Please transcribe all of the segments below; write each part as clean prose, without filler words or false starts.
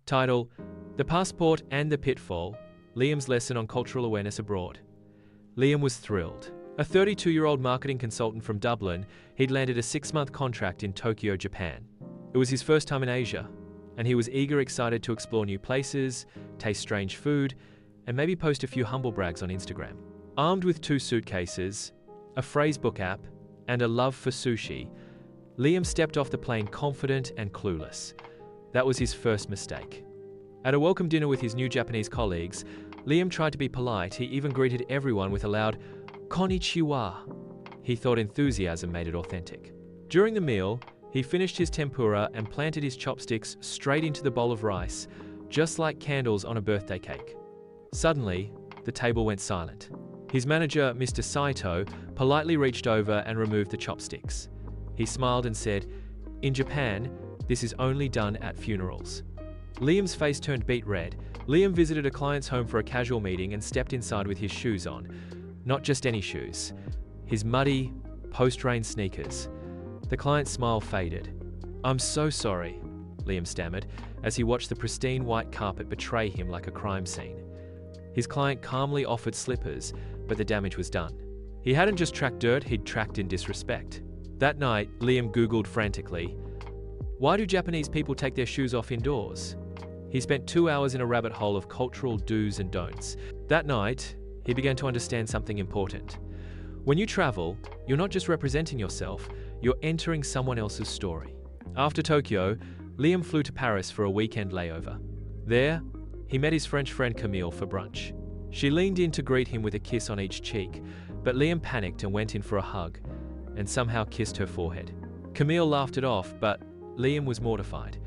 Title: The Passport and the Pitfall, Liam's Lesson on Cultural Awareness Abroad. Liam was thrilled. A 32-year-old marketing consultant from Dublin, he'd landed a 6-month contract in Tokyo, Japan. It was his first time in Asia, and he was excited to explore new places, taste strange food, and maybe post a few humble brags on Instagram. Armed with 2 suitcases, a phrasebook app, and a love for sushi, Liam stepped off the plane confident and clueless. That was his first mistake. At a welcome dinner with his new Japanese colleagues, Liam tried to be polite. He even greeted everyone with a loud "Konnichiwa." He thought enthusiasm made it authentic. During the meal, he finished his tempura and planted his chopsticks straight into the bowl of rice, just like candles on a birthday cake. Suddenly, the table went silent. His manager, Mr. Saito, politely reached over and removed the chopsticks. He smiled and said, "In Japan, this is only done at funerals." Liam's face turned beet red. Liam visited a client's home for a casual meeting and stepped inside with his shoes on. Not just any shoes. His muddy, post-rain sneakers. The client's smile faded. "I'm so sorry," Liam stammered, as he watched the pristine white carpet betray him like a crime scene. His client calmly offered slippers, but the damage was done. He hadn't just tracked dirt, he'd tracked in disrespect. That night, Liam Googled frantically, "Why do Japanese people take their shoes off indoors?" He spent 2 hours in a rabbit hole of cultural do's and don'ts. That night, he began to understand something important. When you travel, you're not just representing yourself, you're entering someone else's story. After Tokyo, Liam flew to Paris for a weekend layover. There, he met his French friend Camille for brunch. She leaned in to greet him with a kiss on each cheek, but Liam panicked and went in for a hug, and somehow kissed her forehead. Camille laughed it off, but Liam was mortified.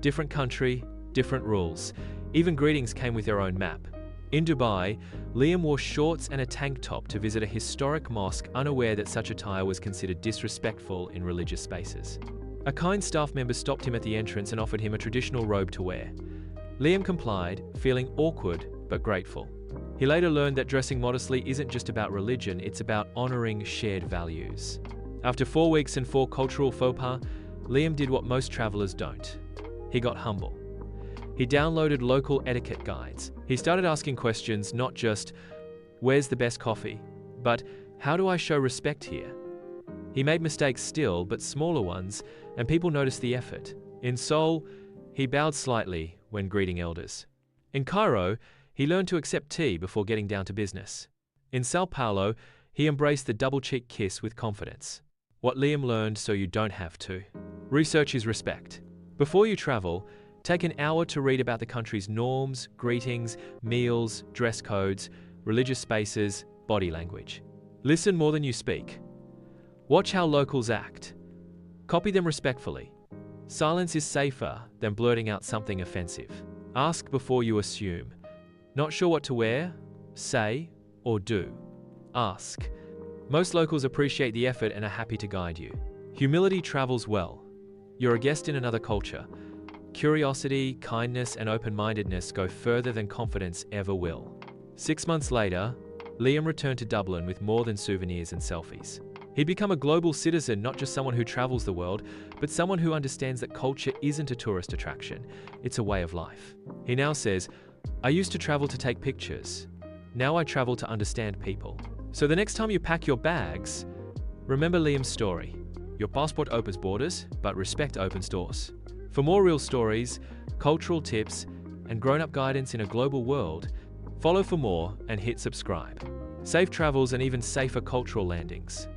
Different country, different rules. Even greetings came with their own map. In Dubai, Liam wore shorts and a tank top to visit a historic mosque, unaware that such attire was considered disrespectful in religious spaces. A kind staff member stopped him at the entrance and offered him a traditional robe to wear. Liam complied, feeling awkward but grateful. He later learned that dressing modestly isn't just about religion, it's about honoring shared values. After 4 weeks and 4 cultural faux pas, Liam did what most travelers don't. He got humble. He downloaded local etiquette guides. He started asking questions, not just, "Where's the best coffee?" but "How do I show respect here?" He made mistakes still, but smaller ones, and people noticed the effort. In Seoul, he bowed slightly when greeting elders. In Cairo, he learned to accept tea before getting down to business. In Sao Paulo, he embraced the double-cheek kiss with confidence. What Liam learned so you don't have to. Research is respect. Before you travel, take an hour to read about the country's norms, greetings, meals, dress codes, religious spaces, body language. Listen more than you speak. Watch how locals act. Copy them respectfully. Silence is safer than blurting out something offensive. Ask before you assume. Not sure what to wear? Say or do. Ask. Most locals appreciate the effort and are happy to guide you. Humility travels well. You're a guest in another culture. Curiosity, kindness, and open-mindedness go further than confidence ever will. 6 months later, Liam returned to Dublin with more than souvenirs and selfies. He'd become a global citizen, not just someone who travels the world, but someone who understands that culture isn't a tourist attraction, it's a way of life. He now says, "I used to travel to take pictures. Now I travel to understand people." So the next time you pack your bags, remember Liam's story. Your passport opens borders, but respect opens doors. For more real stories, cultural tips, and grown-up guidance in a global world, follow for more and hit subscribe. Safe travels and even safer cultural landings.